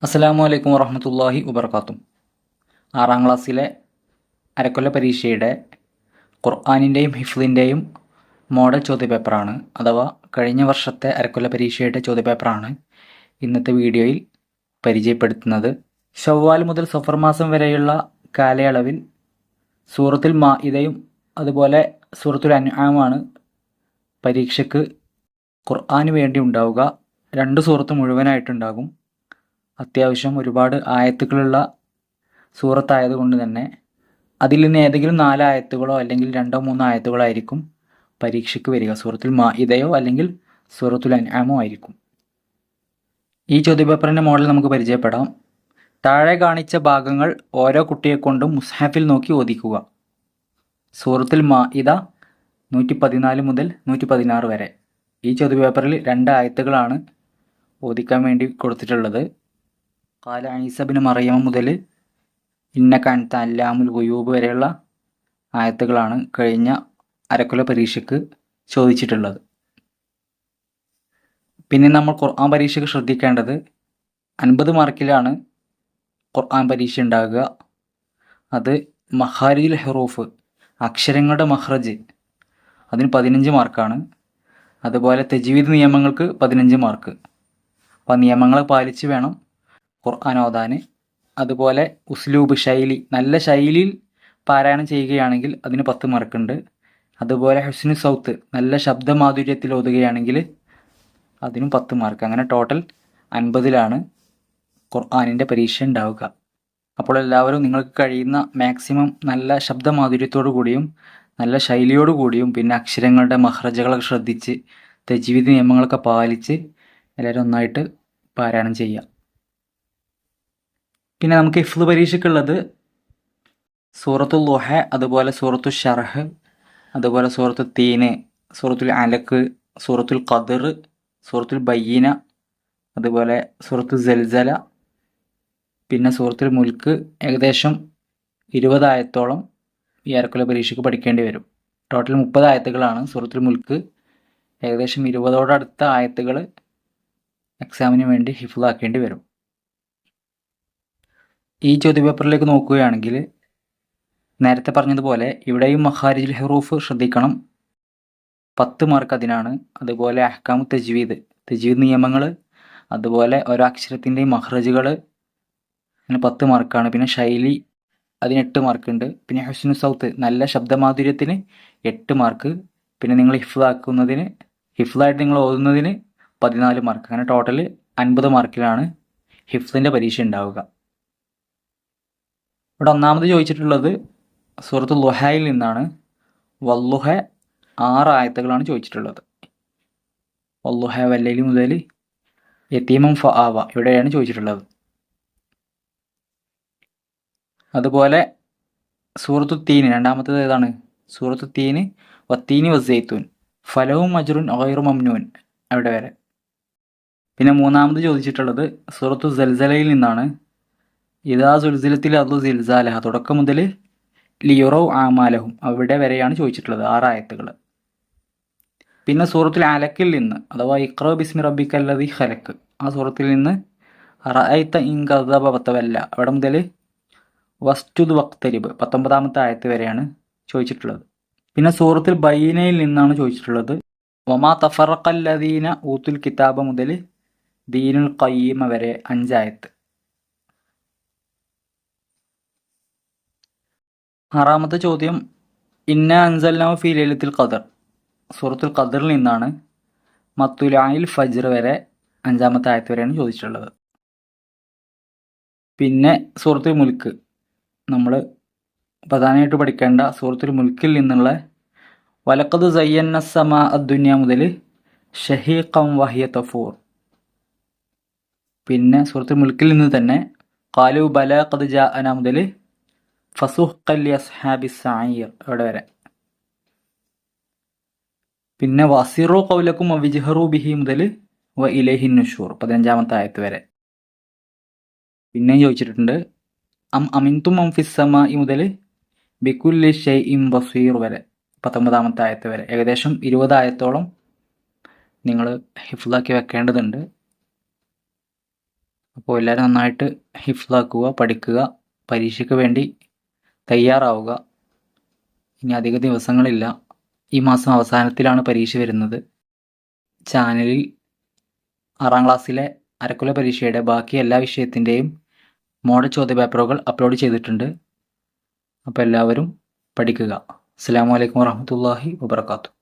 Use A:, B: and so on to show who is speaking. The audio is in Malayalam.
A: അസ്സലാമു അലൈക്കും വറഹ്മത്തുള്ളാഹി വബർക്കാത്തു. 6ാം ക്ലാസ്സിലെ അരക്കൊല്ല പരീക്ഷയുടെ ഖുർആനിൻ്റെയും ഹിഫ്ളിൻ്റെയും മോഡൽ ചോദ്യപേപ്പറാണ്, അഥവാ കഴിഞ്ഞ വർഷത്തെ അരക്കൊല്ല പരീക്ഷയുടെ ചോദ്യപേപ്പറാണ് ഇന്നത്തെ വീഡിയോയിൽ പരിചയപ്പെടുത്തുന്നത്. ശവ്വാൽ മുതൽ സഫർ മാസം വരെയുള്ള കാലയളവിൽ സൂറത്തുൽ മാഇദയും അതുപോലെ സൂറത്തുൽ അൻആമാണ് പരീക്ഷയ്ക്ക് ഖുർആന് വേണ്ടി ഉണ്ടാവുക. 2 സൂറത്ത് മുഴുവനായിട്ടുണ്ടാകും. അത്യാവശ്യം ഒരുപാട് ആയത്തുകളുള്ള സൂറത്തായതുകൊണ്ട് തന്നെ അതിൽ നിന്ന് ഏതെങ്കിലും 4 ആയത്തുകളോ അല്ലെങ്കിൽ 2-3 ആയത്തുകളോ ആയിരിക്കും പരീക്ഷയ്ക്ക് വരിക. സൂറത്തുൽ മാഇദയോ അല്ലെങ്കിൽ സൂറത്തുൽ അൻആമോ ആയിരിക്കും. ഈ ചോദ്യപേപ്പറിൻ്റെ മോഡൽ നമുക്ക് പരിചയപ്പെടാം. താഴെ കാണിച്ച ഭാഗങ്ങൾ ഓരോ കുട്ടിയെക്കൊണ്ടും മുസ്ഹഫിൽ നോക്കി ഓദിക്കുക. സൂറത്തുൽ മാഇദ 114 മുതൽ 116 വരെ. ഈ ചോദ്യപേപ്പറിൽ 2 ആയത്തുകളാണ് ഓദിക്കാൻ വേണ്ടി കൊടുത്തിട്ടുള്ളത്. ഖാല ഈസ ഇബ്നു മറിയം മുതൽ ഇന്നക അൻത അല്ലാമുൽ ഗുയൂബ് വരെയുള്ള ആയത്തുകളാണ് കഴിഞ്ഞ അരക്കൊല്ല പരീക്ഷയ്ക്ക് ചോദിച്ചിട്ടുള്ളത്. പിന്നെ നമ്മൾ ഖുർആൻ പരീക്ഷയ്ക്ക് ശ്രദ്ധിക്കേണ്ടത് 50 മാർക്കിലാണ് ഖുർആൻ പരീക്ഷ ഉണ്ടാകുക. അത് മഖാരിജുൽ ഹുറൂഫ്, അക്ഷരങ്ങളുടെ മഖ്റജ്, അതിന് 15 മാർക്കാണ്. അതുപോലെ തജ്വീദ് നിയമങ്ങൾക്ക് 15 മാർക്ക്. അപ്പോൾ നിയമങ്ങൾ പാലിച്ച് വേണം ഖുർആൻ ഓതാൻ. അതുപോലെ ഉസ്ലൂബ്, ശൈലി, നല്ല ശൈലിയിൽ പാരായണം ചെയ്യുകയാണെങ്കിൽ അതിന് 10 മാർക്കുണ്ട്. അതുപോലെ ഹുസ്നു സൗത്ത്, നല്ല ശബ്ദമാധുര്യത്തിൽ ഓതുകയാണെങ്കിൽ അതിനും 10 മാർക്ക്. അങ്ങനെ ടോട്ടൽ 50ലാണ് ഖുർആനിൻ്റെ പരീക്ഷ ഉണ്ടാവുക. അപ്പോൾ എല്ലാവരും നിങ്ങൾക്ക് കഴിയുന്ന മാക്സിമം നല്ല ശബ്ദമാധുര്യത്തോടു കൂടിയും നല്ല ശൈലിയോടു കൂടിയും പിന്നെ അക്ഷരങ്ങളുടെ മഖ്റജകളൊക്കെ ശ്രദ്ധിച്ച് തജ്വീദ് നിയമങ്ങളൊക്കെ പാലിച്ച് എല്ലാവരും ഒന്നായിട്ട് പാരായണം ചെയ്യുക. പിന്നെ നമുക്ക് ഹിഫ്ള് പരീക്ഷയ്ക്കുള്ളത് സൂറത്തുൽ ളുഹ, അതുപോലെ സൂറത്തുൽ ശർഹ്, അതുപോലെ സൂറത്തുൽ തീന്, സൂറത്തുൽ അലക്ക്, സൂറത്തുൽ ഖദർ, സൂറത്തുൽ ബയ്യിന, അതുപോലെ സൂറത്തുൽ സൽസല, പിന്നെ സൂറത്തുൽ മുൽക്ക്. ഏകദേശം 20 ആയത്തോളം ഈ അരക്കൊല്ല പരീക്ഷയ്ക്ക് പഠിക്കേണ്ടി വരും. ടോട്ടൽ 30 ആയത്തുകളാണ് സൂറത്തുൽ മുൽക്ക്. ഏകദേശം 20ഓടടുത്ത ആയത്തുകൾ എക്സാമിന് വേണ്ടി ഹിഫ്ളാക്കേണ്ടി വരും. ഈ ചോദ്യപേപ്പറിലേക്ക് നോക്കുകയാണെങ്കിൽ നേരത്തെ പറഞ്ഞതുപോലെ ഇവിടെയും മഖാരിജുൽ ഹുറൂഫ് ശ്രദ്ധിക്കണം, 10 മാർക്ക് അതിനാണ്. അതുപോലെ അഹ്കാമു തജ്വീദ്, തജ്വീദ് നിയമങ്ങൾ, അതുപോലെ ഓരോ അക്ഷരത്തിൻ്റെയും മഖ്റജുകൾ, അങ്ങനെ 10 മാർക്കാണ്. പിന്നെ ശൈലി, അതിന് 8 മാർക്കുണ്ട്. പിന്നെ ഹുസ്നു സൗത്ത്, നല്ല ശബ്ദമാധുര്യത്തിന് 8 മാർക്ക്. പിന്നെ നിങ്ങൾ ഹിഫ്ളാക്കുന്നതിന്, ഹിഫ്ളായിട്ട് നിങ്ങൾ ഓതുന്നതിന് 14 മാർക്ക്. അങ്ങനെ ടോട്ടൽ 50 മാർക്കിലാണ് ഹിഫ്ളിൻ്റെ പരീക്ഷ ഉണ്ടാവുക. ഇവിടെ ഒന്നാമത് ചോദിച്ചിട്ടുള്ളത് സൂറത്തുൽ ളുഹയിൽ നിന്നാണ്. വല്ലുഹ 6 ആയത്തുകളാണ് ചോദിച്ചിട്ടുള്ളത്. വല്ലുഹ വല്ലൈലി മുതൽ യതീമൻ ഫആവ ഇവിടെയാണ് ചോദിച്ചിട്ടുള്ളത്. അതുപോലെ സൂറത്തുൽ തീന്, രണ്ടാമത്തേത് ഏതാണ്? സൂറത്തുൽ തീന് വത്തീനി വസ്സൈത്തൂൻ ഫലവും അജ്റുൻ ഗൈറു മംനൂൻ അവിടെ വരെ. പിന്നെ മൂന്നാമത് ചോദിച്ചിട്ടുള്ളത് സൂറത്തുൽ സൽസലയിൽ നിന്നാണ്. ഇദാ സുൽസിലത്തിൽ അർളു സിൽസാലഹ തുടക്കം മുതൽ ലിയുറൗ ആമാലഹും അവിടെ വരെയാണ് ചോദിച്ചിട്ടുള്ളത്, 6 ആയത്തുകൾ. പിന്നെ സൂറത്തുൽ അലക്കിൽ നിന്ന്, അഥവാ ഇഖ്റ ബിസ്മി റബ്ബിക്കല്ലദീ ഖലഖ്, ആ സൂറത്തിൽ നിന്ന് റഅയ്ത ഇൻ കദബ വതവല്ല അവിടെ മുതൽ വസ്തുദ് വഖ്തരിബ് 19ാമത്തെ ആയത്ത് വരെയാണ് ചോദിച്ചിട്ടുള്ളത്. പിന്നെ സൂറത്തുൽ ബയ്യിനയിൽ നിന്നാണ് ചോദിച്ചിട്ടുള്ളത്. വമാ തഫറഖല്ലദീന ഊത്തുൽ കിതാബ മുതൽ ദീനുൽ ഖയ്യിമ വരെ 5 ആയത്ത്. 6ാമത്തെ ചോദ്യം ഇന്ന അൻസൽനാഹു ഫീ ലൈലത്തുൽ ഖദർ, സൂറത്തുൽ ഖദറിൽ നിന്നാണ്. മത്തുലഇൽ ഫജ്ർ വരെ 5ാമത്തെ ആയത്ത് വരെയാണ് ചോദിച്ചിട്ടുള്ളത്. പിന്നെ സൂറത്തുൽ മുൽക്ക്, നമ്മൾ പ്രധാനമായിട്ട് പഠിക്കേണ്ട സൂറത്തുൽ മുൽക്കിൽ നിന്നുള്ള വലഖദ് സയ്യന്ന സമാ അദ്ദുനിയ മുതൽ ഷഹീഖൻ വഹിയ തഫൂർ. പിന്നെ സൂറത്തുൽ മുൽക്കിൽ നിന്ന് തന്നെ ഖാലു ബലാ ഖദ് ജാഅന മുതൽ ഫസുഹ്ഖൻ ലി അസ്ഹാബിസ് സഈർ അവിടെ വരെ. പിന്നെ വസിറു ഖൗലക്കും വവിജ്ഹറു ബിഹി മുതൽ വ ഇലൈഹിൻ നുശൂർ 15ാമത്തെ ആയത്ത് വരെ. പിന്നെയും ചോദിച്ചിട്ടുണ്ട് അം അമിൻതും മൻ ഫിസ് സമാഇ മുതൽ ബികുല്ലി ഷൈഇൻ ബസീർ വരെ 19ാമത്തെ ആയത്ത് വരെ. ഏകദേശം 20 ആയത്തോളം നിങ്ങൾ ഹിഫ്ളാക്കി വെക്കേണ്ടതുണ്ട്. അപ്പോൾ എല്ലാവരും നന്നായിട്ട് ഹിഫ്ലാക്കുക, പഠിക്കുക, പരീക്ഷയ്ക്ക് വേണ്ടി തയ്യാറാവുക. ഇനി അധിക ദിവസങ്ങളില്ല. ഈ മാസം അവസാനത്തിലാണ് പരീക്ഷ വരുന്നത്. ചാനലിൽ 6ാം ക്ലാസ്സിലെ അരക്കൊല പരീക്ഷയുടെ ബാക്കി എല്ലാ വിഷയത്തിൻ്റെയും മോഡൽ ചോദ്യപേപ്പറുകൾ അപ്ലോഡ് ചെയ്തിട്ടുണ്ട്. അപ്പോൾ എല്ലാവരും പഠിക്കുക. അസ്സലാമു അലൈക്കും വറഹ്മത്തുള്ളാഹി വബറകാതുഹു.